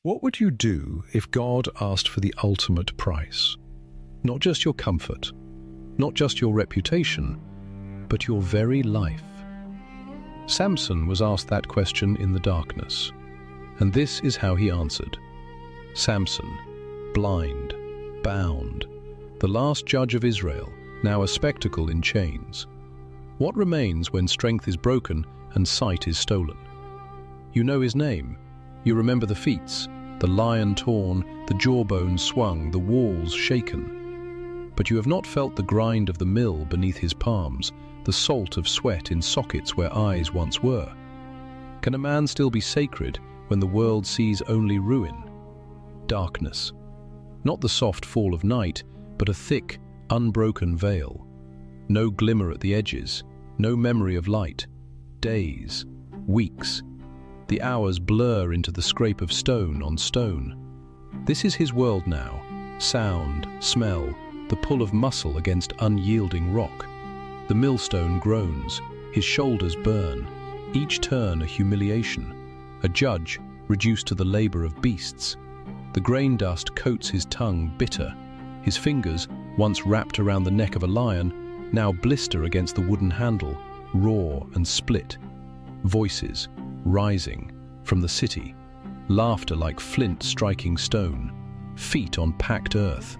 What would you do if God asked for the ultimate price? Not just your comfort, not just your reputation, but your very life. Samson was asked that question in the darkness, and this is how he answered. Samson, blind, bound, the last judge of Israel, now a spectacle in chains. What remains when strength is broken and sight is stolen? You know his name. You remember the feats, the lion torn, the jawbone swung, the walls shaken. But you have not felt the grind of the mill beneath his palms, the salt of sweat in sockets where eyes once were. Can a man still be sacred when the world sees only ruin? Darkness. Not the soft fall of night, but a thick, unbroken veil. No glimmer at the edges, no memory of light. Days, weeks. The hours blur into the scrape of stone on stone. This is his world now. Sound, smell, the pull of muscle against unyielding rock. The millstone groans, his shoulders burn, each turn a humiliation, a judge reduced to the labor of beasts. The grain dust coats his tongue bitter, his fingers, once wrapped around the neck of a lion, now blister against the wooden handle, raw and split. Voices, rising from the city, laughter like flint striking stone, feet on packed earth,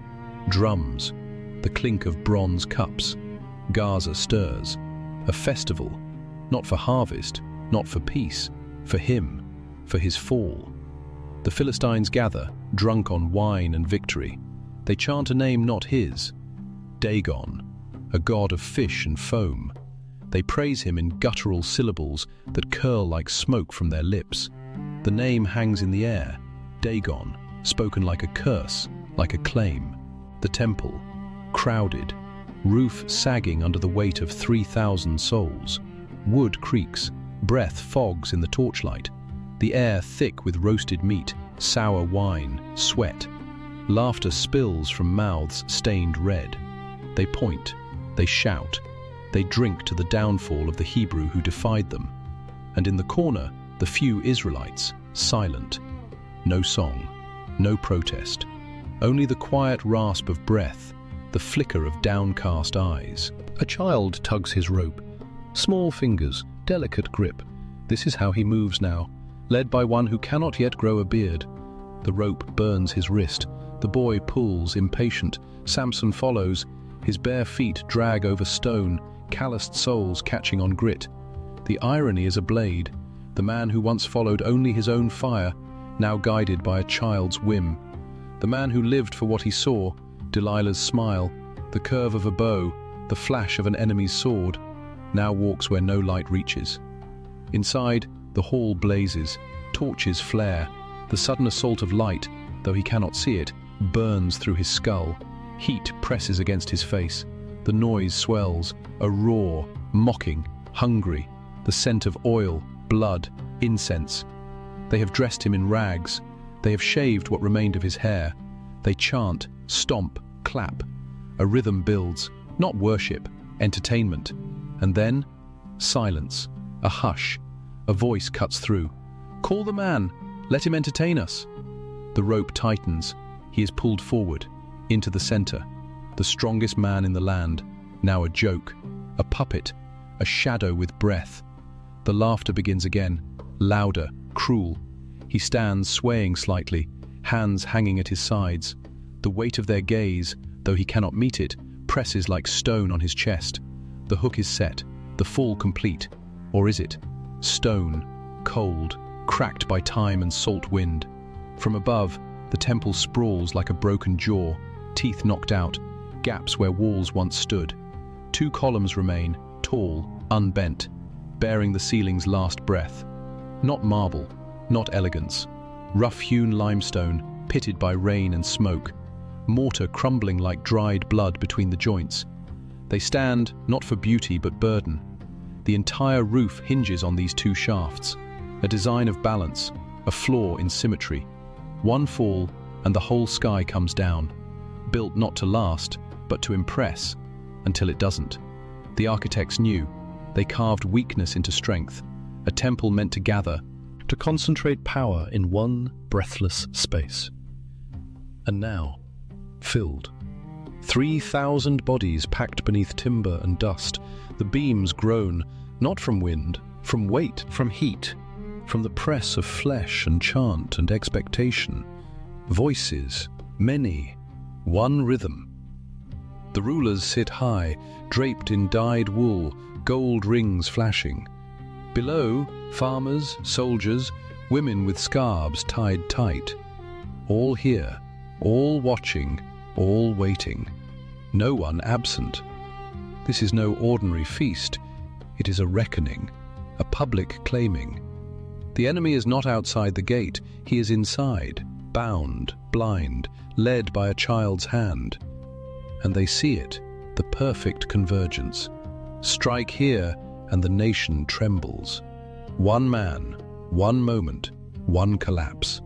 drums, the clink of bronze cups. Gaza stirs, a festival, not for harvest, not for peace, for him, for his fall. The Philistines gather, drunk on wine and victory. They chant a name not his, Dagon, a god of fish and foam. They praise him in guttural syllables that curl like smoke from their lips. The name hangs in the air, Dagon, spoken like a curse, like a claim. The temple, crowded, roof sagging under the weight of 3,000 souls. Wood creaks, breath fogs in the torchlight. The air thick with roasted meat, sour wine, sweat. Laughter spills from mouths stained red. They point, they shout. They drink to the downfall of the Hebrew who defied them. And in the corner, the few Israelites, silent. No song, no protest. Only the quiet rasp of breath, the flicker of downcast eyes. A child tugs his rope. Small fingers, delicate grip. This is how he moves now, led by one who cannot yet grow a beard. The rope burns his wrist. The boy pulls, impatient. Samson follows. His bare feet drag over stone, calloused soles catching on grit. The irony is a blade. The man who once followed only his own fire, now guided by a child's whim. The man who lived for what he saw, Delilah's smile, the curve of a bow, the flash of an enemy's sword, now walks where no light reaches. Inside, the hall blazes, torches flare. The sudden assault of light, though he cannot see it, burns through his skull. Heat presses against his face. The noise swells, a roar, mocking, hungry, the scent of oil, blood, incense. They have dressed him in rags. They have shaved what remained of his hair. They chant, stomp, clap. A rhythm builds, not worship, entertainment. And then, silence, a hush. A voice cuts through. Call the man, let him entertain us. The rope tightens. He is pulled forward, into the center. The strongest man in the land, now a joke, a puppet, a shadow with breath. The laughter begins again, louder, cruel. He stands swaying slightly, hands hanging at his sides. The weight of their gaze, though he cannot meet it, presses like stone on his chest. The hook is set, the fall complete. Or is it? Stone, cold, cracked by time and salt wind. From above, the temple sprawls like a broken jaw, teeth knocked out, gaps where walls once stood. 2 columns remain, tall, unbent, bearing the ceiling's last breath. Not marble, not elegance. Rough-hewn limestone, pitted by rain and smoke. Mortar crumbling like dried blood between the joints. They stand, not for beauty but burden. The entire roof hinges on these 2 shafts. A design of balance, a flaw in symmetry. One fall, and the whole sky comes down. Built not to last, but to impress, until it doesn't. The architects knew. They carved weakness into strength. A temple meant to gather, to concentrate power in one breathless space. And now, filled. 3,000 bodies packed beneath timber and dust, the beams groan, not from wind, from weight, from heat, from the press of flesh and chant and expectation. Voices, many, one rhythm. The rulers sit high, draped in dyed wool, gold rings flashing. Below, farmers, soldiers, women with scarves tied tight. All here, all watching, all waiting. No one absent. This is no ordinary feast. It is a reckoning, a public claiming. The enemy is not outside the gate. He is inside, bound, blind, led by a child's hand. And they see it, the perfect convergence. Strike here, and the nation trembles. One man, one moment, one collapse.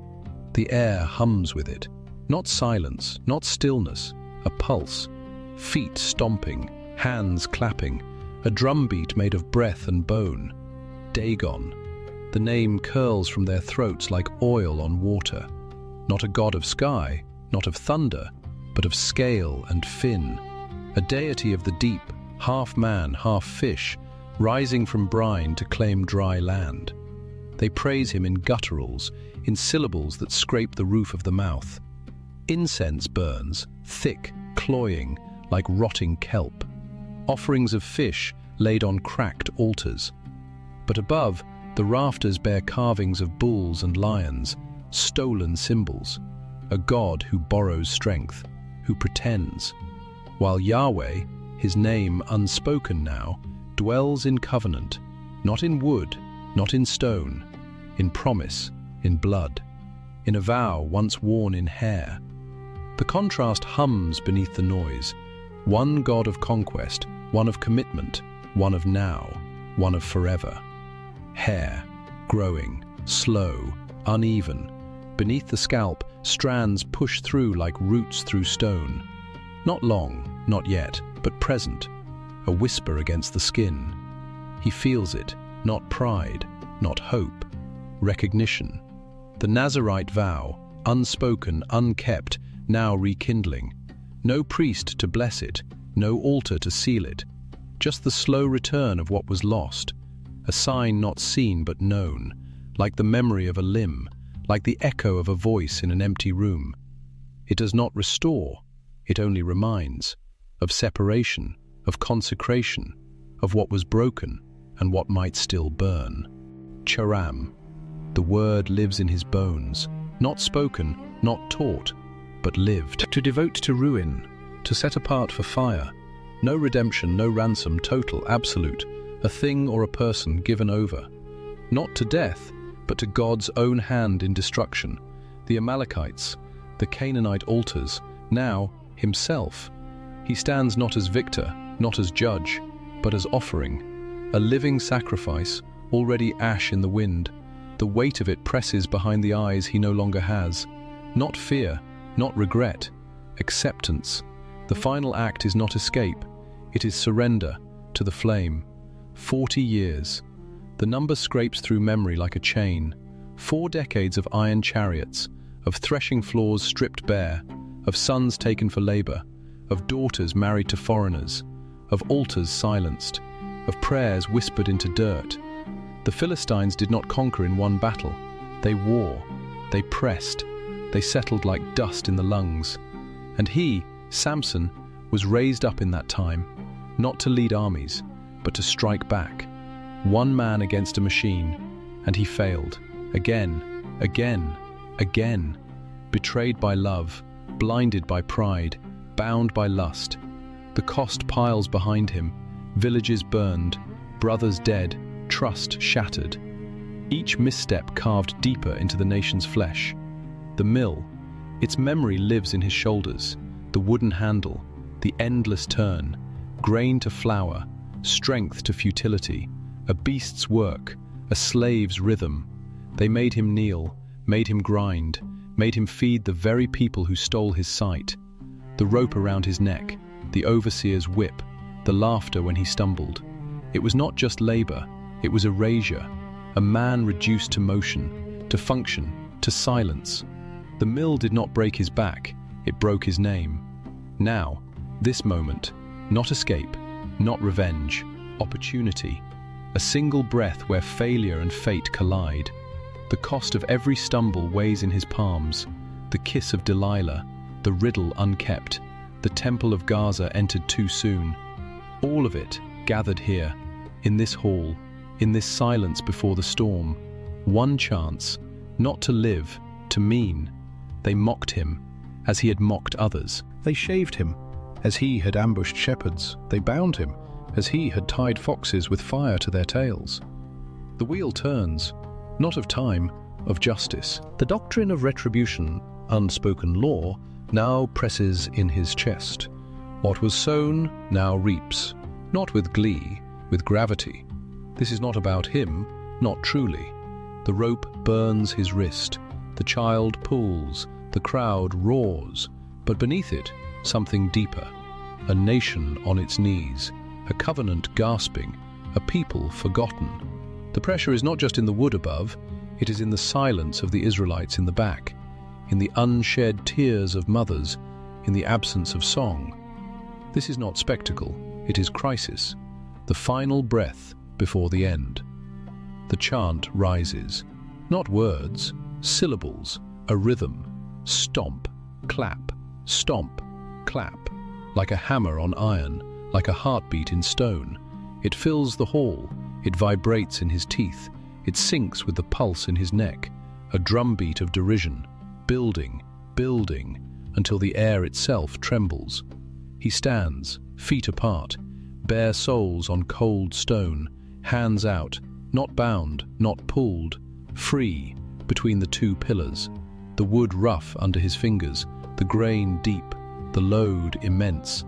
The air hums with it. Not silence, not stillness, a pulse. Feet stomping, hands clapping, a drumbeat made of breath and bone. Dagon. The name curls from their throats like oil on water. Not a god of sky, not of thunder, but of scale and fin. A deity of the deep, half man, half fish, rising from brine to claim dry land. They praise him in gutturals, in syllables that scrape the roof of the mouth. Incense burns, thick, cloying, like rotting kelp. Offerings of fish laid on cracked altars. But above, the rafters bear carvings of bulls and lions, stolen symbols. A god who borrows strength, who pretends. While Yahweh, his name unspoken now, dwells in covenant, not in wood, not in stone, in promise, in blood, in a vow once worn in hair. The contrast hums beneath the noise. One God of conquest, one of commitment, one of now, one of forever. Hair, growing, slow, uneven. Beneath the scalp, strands push through like roots through stone. Not long, not yet, but present, a whisper against the skin. He feels it, not pride, not hope, recognition. The Nazirite vow, unspoken, unkept, now rekindling. No priest to bless it, no altar to seal it. Just the slow return of what was lost, a sign not seen but known, like the memory of a limb, like the echo of a voice in an empty room. It does not restore, it only reminds, of separation, of consecration, of what was broken and what might still burn. Charam, the word lives in his bones, not spoken, not taught, but lived. To devote to ruin, to set apart for fire. No redemption, no ransom, total, absolute, a thing or a person given over. Not to death, but to God's own hand in destruction. The Amalekites, the Canaanite altars, now himself. He stands not as victor, not as judge, but as offering. A living sacrifice, already ash in the wind. The weight of it presses behind the eyes he no longer has. Not fear, not regret, acceptance. The final act is not escape, it is surrender to the flame. 40 years. The number scrapes through memory like a chain. 4 decades of iron chariots, of threshing floors stripped bare, of sons taken for labor, of daughters married to foreigners, of altars silenced, of prayers whispered into dirt. The Philistines did not conquer in one battle. They wore, they pressed, they settled like dust in the lungs. And he, Samson, was raised up in that time, not to lead armies, but to strike back. One man against a machine, and he failed. Again, again, again. Betrayed by love, blinded by pride, bound by lust. The cost piles behind him, villages burned, brothers dead, trust shattered. Each misstep carved deeper into the nation's flesh. The mill, its memory lives in his shoulders. The wooden handle, the endless turn, grain to flour, strength to futility, a beast's work, a slave's rhythm. They made him kneel, made him grind, made him feed the very people who stole his sight. The rope around his neck, the overseer's whip, the laughter when he stumbled. It was not just labor, it was erasure, a man reduced to motion, to function, to silence. The mill did not break his back, it broke his name. Now, this moment, not escape, not revenge, opportunity. A single breath where failure and fate collide. The cost of every stumble weighs in his palms. The kiss of Delilah, the riddle unkept, the temple of Gaza entered too soon. All of it gathered here, in this hall, in this silence before the storm. One chance, not to live, to mean. They mocked him, as he had mocked others. They shaved him, as he had ambushed shepherds. They bound him, as he had tied foxes with fire to their tails. The wheel turns, not of time, of justice. The doctrine of retribution, unspoken law, now presses in his chest. What was sown now reaps, not with glee, with gravity. This is not about him, not truly. The rope burns his wrist, the child pulls, the crowd roars, but beneath it, something deeper. A nation on its knees, a covenant gasping, a people forgotten. The pressure is not just in the wood above, it is in the silence of the Israelites in the back, in the unshed tears of mothers, in the absence of song. This is not spectacle, it is crisis, the final breath before the end. The chant rises, not words, syllables, a rhythm, stomp, clap, like a hammer on iron, like a heartbeat in stone. It fills the hall, it vibrates in his teeth, it sinks with the pulse in his neck, a drumbeat of derision, building, until the air itself trembles. He stands, feet apart, bare soles on cold stone, hands out, not bound, not pulled, free, between the two pillars, the wood rough under his fingers, the grain deep, the load immense.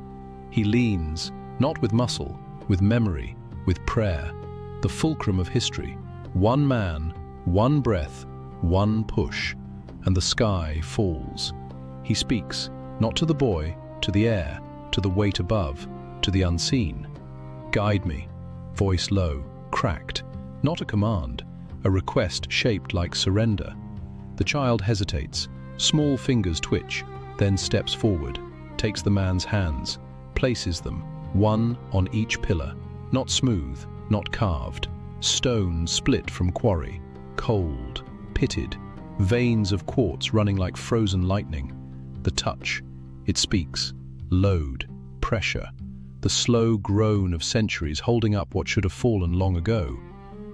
He leans, not with muscle, with memory, with prayer, the fulcrum of history. One man, one breath, one push, and the sky falls. He speaks, not to the boy, to the air, to the weight above, to the unseen. Guide me, voice low, cracked, not a command, a request shaped like surrender. The child hesitates, small fingers twitch, then steps forward, takes the man's hands, places them, one on each pillar, not smooth, not carved, stone split from quarry, cold, pitted, veins of quartz running like frozen lightning. The touch, it speaks, load, pressure, the slow groan of centuries holding up what should have fallen long ago.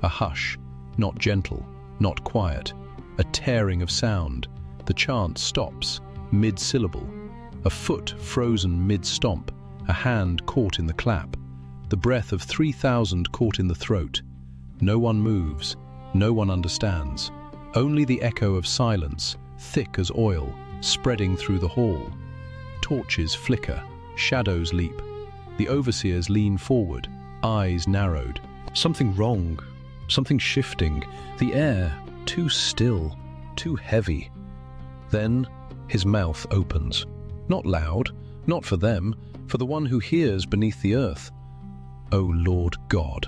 A hush, not gentle, not quiet, a tearing of sound. The chant stops, mid-syllable, a foot frozen mid-stomp, a hand caught in the clap, the breath of 3,000 caught in the throat. No one moves, no one understands, only the echo of silence, thick as oil, spreading through the hall. Torches flicker, shadows leap. The overseers lean forward, eyes narrowed. Something wrong, something shifting, the air too still, too heavy. Then his mouth opens. Not loud, not for them, for the one who hears beneath the earth. O Lord God.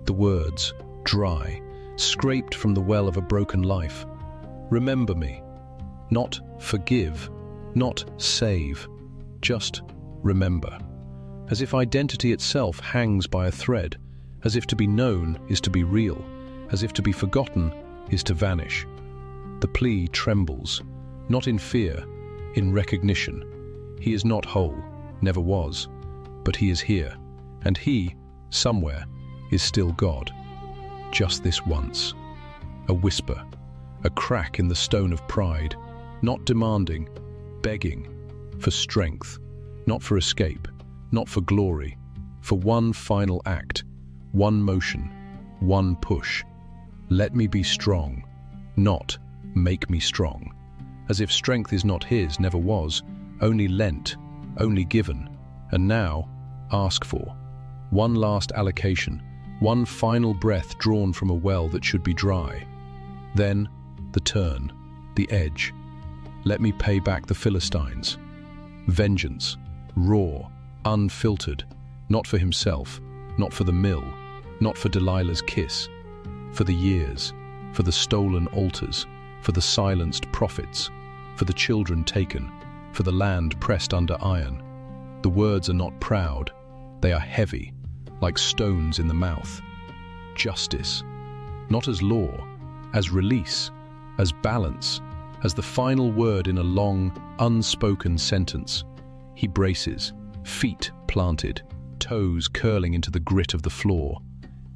The words, dry, scraped from the well of a broken life. Remember me. Not forgive, not save, just remember. As if identity itself hangs by a thread, as if to be known is to be real, as if to be forgotten is to vanish. The plea trembles, not in fear, in recognition. He is not whole, never was, but he is here, and he, somewhere, is still God. Just this once. A whisper, a crack in the stone of pride, not demanding, begging, for strength, not for escape, not for glory, for one final act, one motion, one push. Let me be strong, not make me strong. As if strength is not his, never was, only lent, only given, and now ask for. One last allocation, one final breath drawn from a well that should be dry. Then the turn, the edge. Let me pay back the Philistines. Vengeance, raw, unfiltered, not for himself, not for the mill, not for Delilah's kiss, for the years, for the stolen altars, for the silenced prophets, for the children taken, for the land pressed under iron. The words are not proud, they are heavy, like stones in the mouth. Justice, not as law, as release, as balance, as the final word in a long, unspoken sentence. He braces, feet planted, toes curling into the grit of the floor,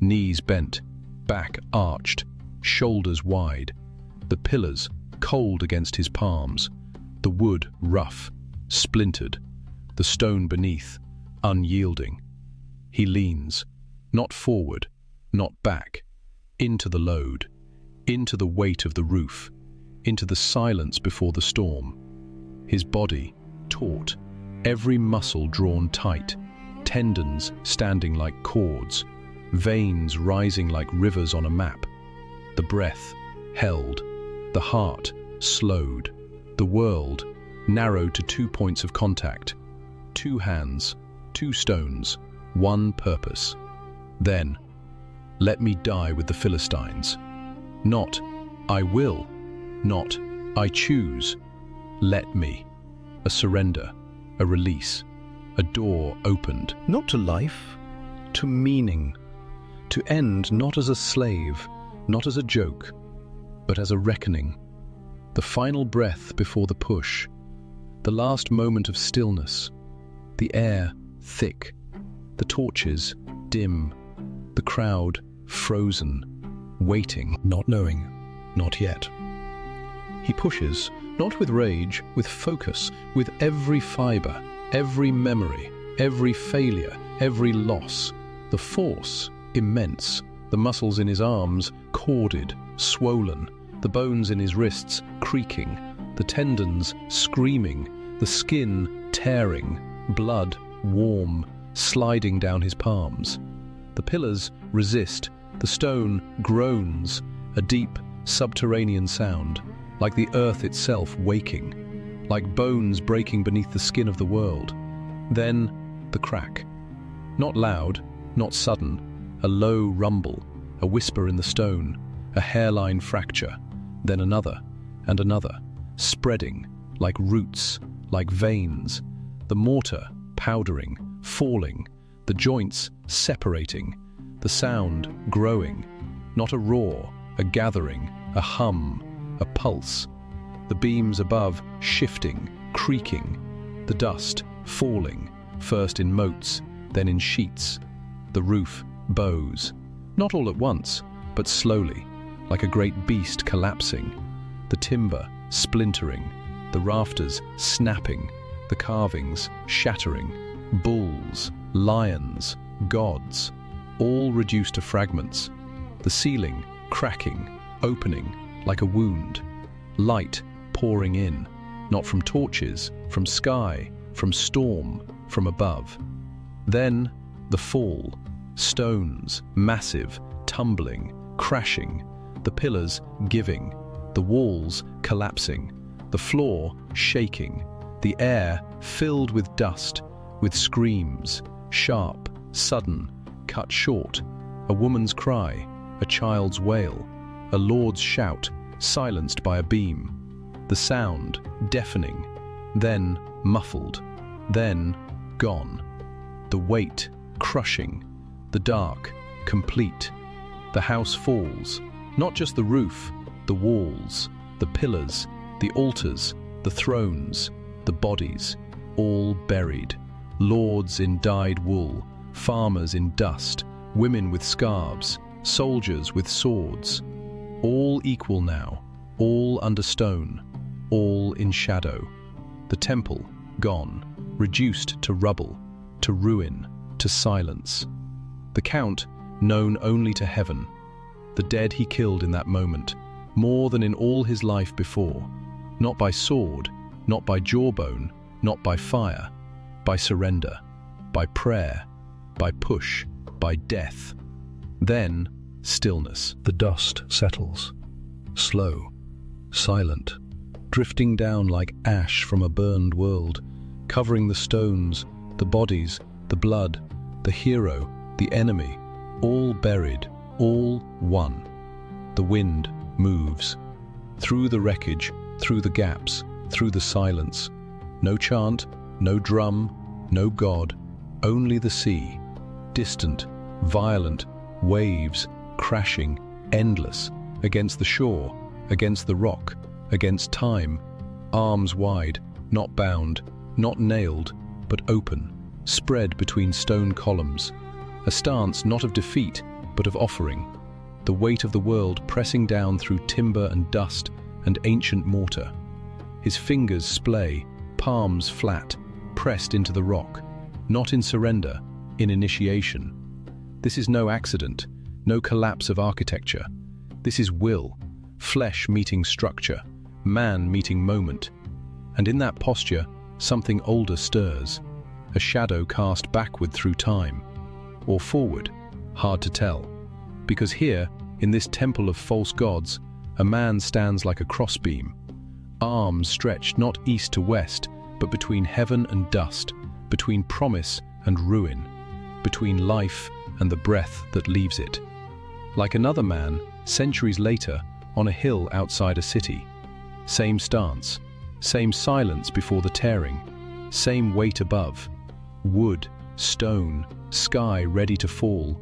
knees bent, back arched, shoulders wide, the pillars cold against his palms, the wood rough, splintered, the stone beneath, unyielding. He leans, not forward, not back, into the load, into the weight of the roof, into the silence before the storm. His body, taut, every muscle drawn tight, tendons standing like cords, veins rising like rivers on a map. The breath held, the heart slowed, the world narrowed to 2 points of contact, 2 hands, 2 stones, 1 purpose. Then, let me die with the Philistines. Not, I will, not, I choose. Let me. A surrender, a release, a door opened. Not to life, to meaning, to end not as a slave, not as a joke, but as a reckoning. The final breath before the push, the last moment of stillness, the air thick, the torches dim, the crowd frozen, waiting, not knowing, not yet. He pushes, not with rage, with focus, with every fiber, every memory, every failure, every loss. The force, immense, the muscles in his arms, corded, swollen, the bones in his wrists, creaking, the tendons, screaming, the skin, tearing, blood, warm, sliding down his palms. The pillars resist, the stone groans, a deep, subterranean sound, like the earth itself waking, like bones breaking beneath the skin of the world. Then, the crack. Not loud, not sudden, a low rumble, a whisper in the stone, a hairline fracture, then another, and another, spreading, like roots, like veins, the mortar powdering, falling, the joints separating, the sound growing, not a roar, a gathering, a hum, a pulse, the beams above shifting, creaking, the dust falling, first in motes, then in sheets, the roof bows, not all at once, but slowly, like a great beast collapsing, the timber splintering, the rafters snapping, the carvings shattering, bulls, lions, gods, all reduced to fragments, the ceiling cracking, opening like a wound, light pouring in, not from torches, from sky, from storm, from above. Then the fall, stones, massive, tumbling, crashing, the pillars giving, the walls collapsing, the floor shaking, the air filled with dust, with screams, sharp, sudden, cut short, a woman's cry, a child's wail, a lord's shout, silenced by a beam, the sound deafening, then muffled, then gone, the weight crushing, the dark complete, the house falls, not just the roof, the walls, the pillars, the altars, the thrones, the bodies, all buried, lords in dyed wool, farmers in dust, women with scarves, soldiers with swords, all equal now, all under stone, all in shadow. The temple gone, reduced to rubble, to ruin, to silence. The Count known only to heaven, the dead he killed in that moment, more than in all his life before, not by sword, not by jawbone, not by fire, by surrender, by prayer, by push, by death. Then, stillness. The dust settles, slow, silent, drifting down like ash from a burned world, covering the stones, the bodies, the blood, the hero, the enemy, all buried, all one. The wind moves. Through the wreckage, through the gaps, through the silence. No chant, no drum, no god, only the sea. Distant, violent, waves, crashing, endless, against the shore, against the rock, against time. Arms wide, not bound, not nailed, but open, spread between stone columns. A stance not of defeat, but of offering. The weight of the world pressing down through timber and dust and ancient mortar. His fingers splay, palms flat, pressed into the rock, not in surrender, in initiation. This is no accident, no collapse of architecture. This is will, flesh meeting structure, man meeting moment. And in that posture, something older stirs, a shadow cast backward through time, or forward, hard to tell. Because here, in this temple of false gods, a man stands like a crossbeam, arms stretched not east to west, but between heaven and dust, between promise and ruin, between life and the breath that leaves it. Like another man, centuries later, on a hill outside a city. Same stance, same silence before the tearing, same weight above. Wood, stone, sky ready to fall,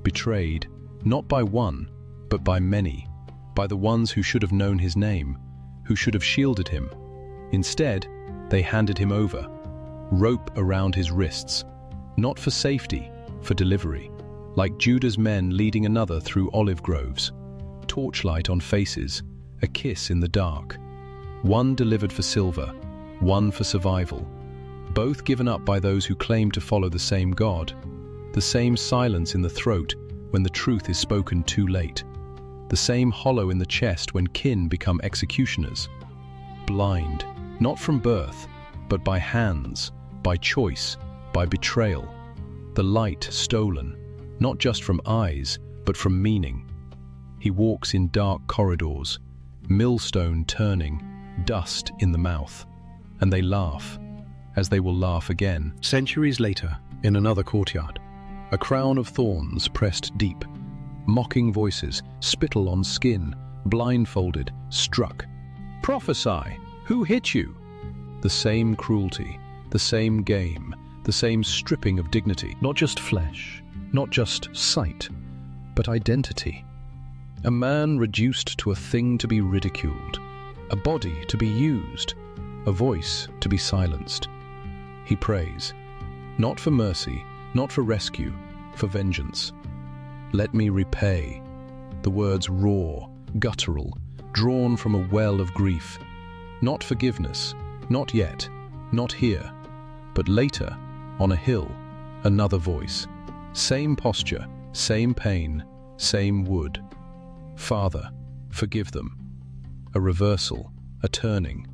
betrayed, not by one, but by many, by the ones who should have known his name, who should have shielded him. Instead, they handed him over, rope around his wrists, not for safety, for delivery, like Judah's men leading another through olive groves, torchlight on faces, a kiss in the dark. One delivered for silver, one for survival, both given up by those who claim to follow the same God, the same silence in the throat when the truth is spoken too late, the same hollow in the chest when kin become executioners. Blind, not from birth, but by hands, by choice, by betrayal. The light stolen, not just from eyes, but from meaning. He walks in dark corridors, millstone turning, dust in the mouth, and they laugh, as they will laugh again. Centuries later, in another courtyard, a crown of thorns pressed deep, mocking voices, spittle on skin, blindfolded, struck. Prophesy! Who hit you? The same cruelty, the same game, the same stripping of dignity. Not just flesh, not just sight, but identity. A man reduced to a thing to be ridiculed, a body to be used, a voice to be silenced. He prays, not for mercy, not for rescue, for vengeance. Let me repay. The words raw, guttural, drawn from a well of grief. Not forgiveness, not yet, not here, but later, on a hill, another voice. Same posture, same pain, same wood. Father, forgive them. A reversal, a turning,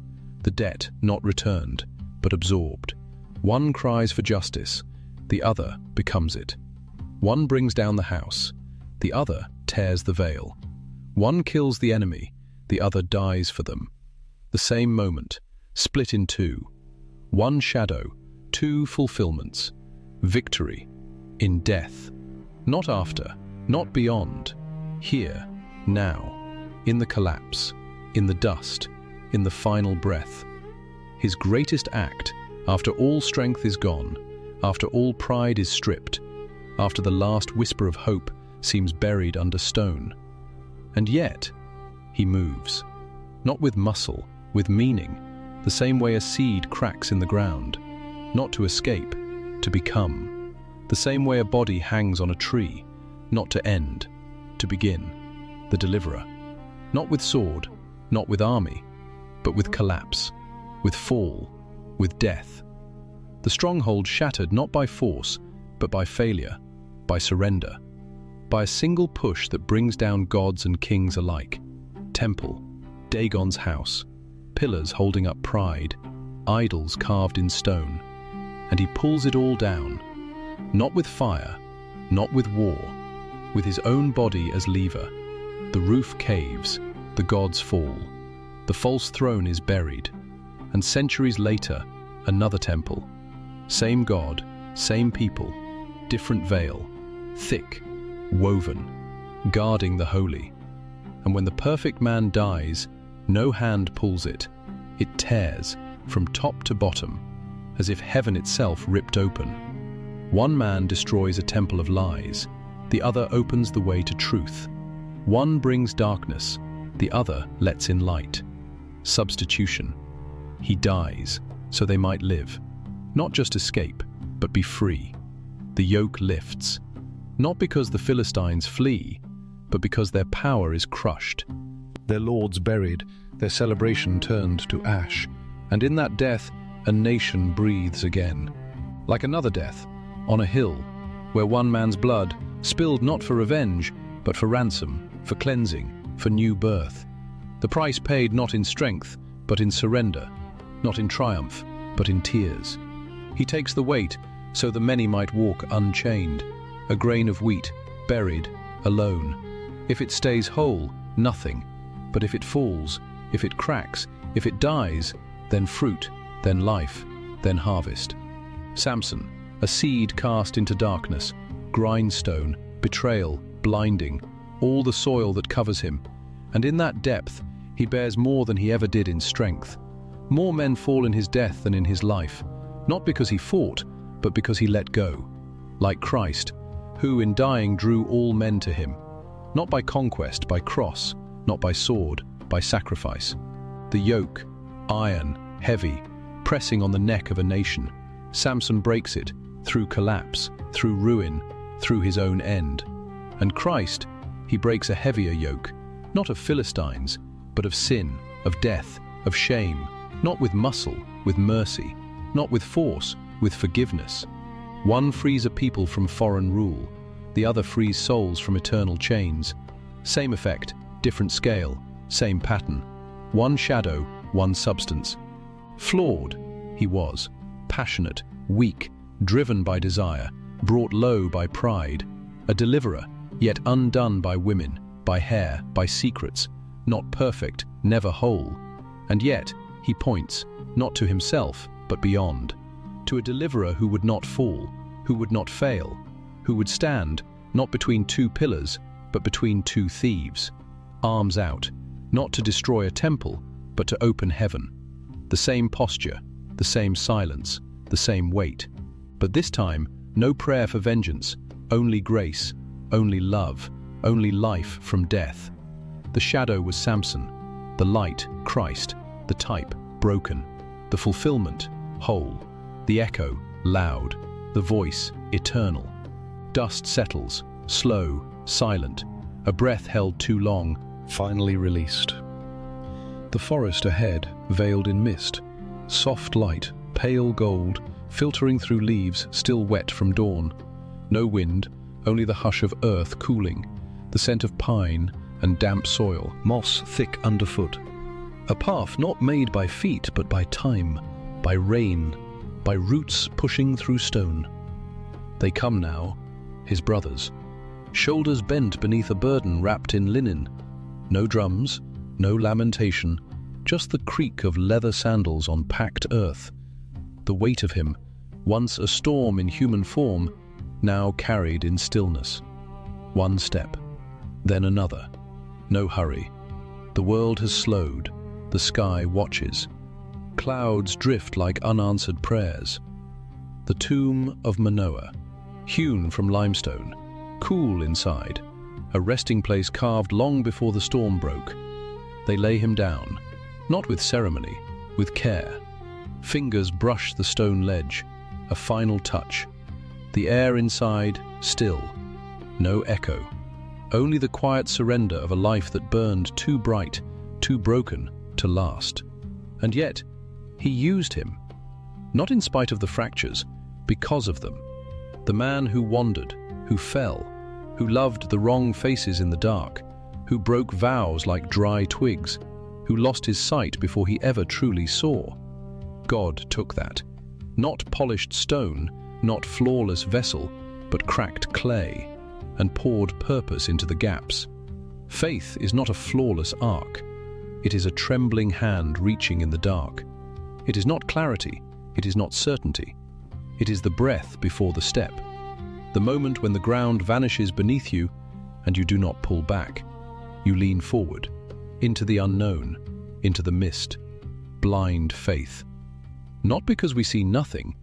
the debt not returned, but absorbed. One cries for justice, the other becomes it. One brings down the house, the other tears the veil. One kills the enemy, the other dies for them. The same moment, split in two. One shadow, two fulfillments. Victory, in death. Not after, not beyond. Here, now, in the collapse, in the dust, in the final breath. His greatest act, after all strength is gone, after all pride is stripped, after the last whisper of hope seems buried under stone. And yet, he moves, not with muscle, with meaning, the same way a seed cracks in the ground, not to escape, to become, the same way a body hangs on a tree, not to end, to begin, the deliverer, not with sword, not with army, but with collapse, with fall, with death. The stronghold shattered not by force, but by failure, by surrender, by a single push that brings down gods and kings alike. Temple, Dagon's house, pillars holding up pride, idols carved in stone, and he pulls it all down, not with fire, not with war, with his own body as lever. The roof caves, the gods fall, the false throne is buried, and centuries later, another temple. Same God, same people, different veil, thick, woven, guarding the holy. And when the perfect man dies, no hand pulls it. It tears from top to bottom, as if heaven itself ripped open. One man destroys a temple of lies. The other opens the way to truth. One brings darkness. The other lets in light. Substitution. He dies so they might live. Not just escape, but be free. The yoke lifts. Not because the Philistines flee, but because their power is crushed. Their lords buried, their celebration turned to ash, and in that death a nation breathes again. Like another death, on a hill, where one man's blood, spilled not for revenge, but for ransom, for cleansing, for new birth. The price paid not in strength, but in surrender, not in triumph, but in tears. He takes the weight, so the many might walk unchained, a grain of wheat, buried, alone. If it stays whole, nothing. But if it falls, if it cracks, if it dies, then fruit, then life, then harvest. Samson, a seed cast into darkness, grindstone, betrayal, blinding, all the soil that covers him. And in that depth, he bears more than he ever did in strength. More men fall in his death than in his life, not because he fought, but because he let go. Like Christ, who in dying drew all men to him, not by conquest, by cross, not by sword, by sacrifice. The yoke, iron, heavy, pressing on the neck of a nation, Samson breaks it, through collapse, through ruin, through his own end. And Christ, he breaks a heavier yoke, not of Philistines, but of sin, of death, of shame, not with muscle, with mercy, not with force, with forgiveness. One frees a people from foreign rule, the other frees souls from eternal chains. Same effect, different scale, same pattern. One shadow, one substance. Flawed, he was, passionate, weak, driven by desire, brought low by pride, a deliverer, yet undone by women, by hair, by secrets, not perfect, never whole. And yet, he points, not to himself, but beyond, to a deliverer who would not fall, who would not fail, who would stand, not between two pillars, but between two thieves, arms out, not to destroy a temple, but to open heaven. The same posture, the same silence, the same weight. But this time, no prayer for vengeance, only grace, only love, only life from death. The shadow was Samson, the light, Christ, the type, broken, the fulfillment, whole, the echo, loud, the voice, eternal. Dust settles, slow, silent, a breath held too long, finally released. The forest ahead, veiled in mist, soft light, pale gold, filtering through leaves still wet from dawn. No wind, only the hush of earth cooling, the scent of pine and damp soil, moss thick underfoot. A path not made by feet but by time, by rain, by roots pushing through stone. They come now, his brothers, shoulders bent beneath a burden wrapped in linen. No drums, no lamentation, just the creak of leather sandals on packed earth. The weight of him, once a storm in human form, now carried in stillness. One step, then another. No hurry. The world has slowed. The sky watches. Clouds drift like unanswered prayers. The tomb of Manoah, hewn from limestone, cool inside, a resting place carved long before the storm broke. They lay him down, not with ceremony, with care. Fingers brush the stone ledge, a final touch. The air inside, still. No echo. Only the quiet surrender of a life that burned too bright, too broken to last. And yet, he used him. Not in spite of the fractures, because of them. The man who wandered, who fell, who loved the wrong faces in the dark, who broke vows like dry twigs, who lost his sight before he ever truly saw. God took that. Not polished stone, not flawless vessel, but cracked clay, and poured purpose into the gaps. Faith is not a flawless arc. It is a trembling hand reaching in the dark. It is not clarity, it is not certainty. It is the breath before the step, the moment when the ground vanishes beneath you and you do not pull back. You lean forward, into the unknown, into the mist. Blind faith. Not because we see nothing,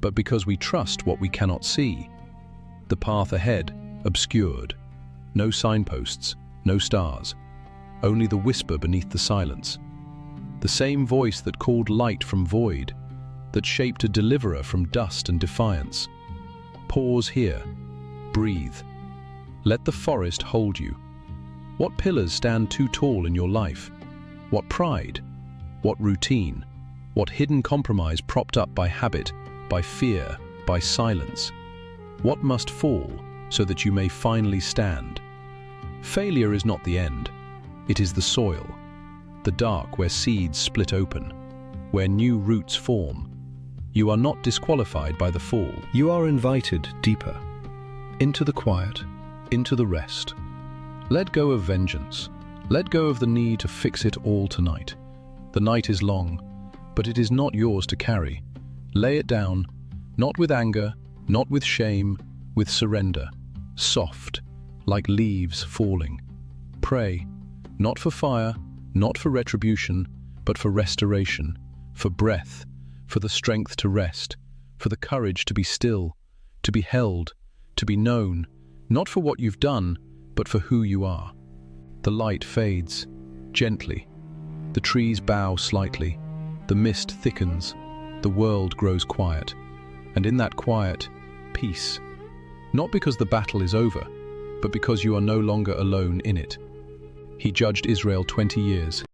but because we trust what we cannot see. The path ahead, obscured. No signposts, no stars. Only the whisper beneath the silence. The same voice that called light from void, that shaped a deliverer from dust and defiance. Pause here. Breathe. Let the forest hold you. What pillars stand too tall in your life? What pride? What routine? What hidden compromise propped up by habit, by fear, by silence? What must fall so that you may finally stand? Failure is not the end. It is the soil, the dark where seeds split open, where new roots form. You are not disqualified by the fall. You are invited deeper, into the quiet, into the rest. Let go of vengeance. Let go of the need to fix it all tonight. The night is long, but it is not yours to carry. Lay it down, not with anger, not with shame, with surrender. Soft, like leaves falling. Pray, not for fire, not for retribution, but for restoration, for breath, for the strength to rest, for the courage to be still, to be held, to be known, not for what you've done, but for who you are. The light fades, gently. The trees bow slightly. The mist thickens. The world grows quiet. And in that quiet, peace. Not because the battle is over, but because you are no longer alone in it. He judged Israel 20 years.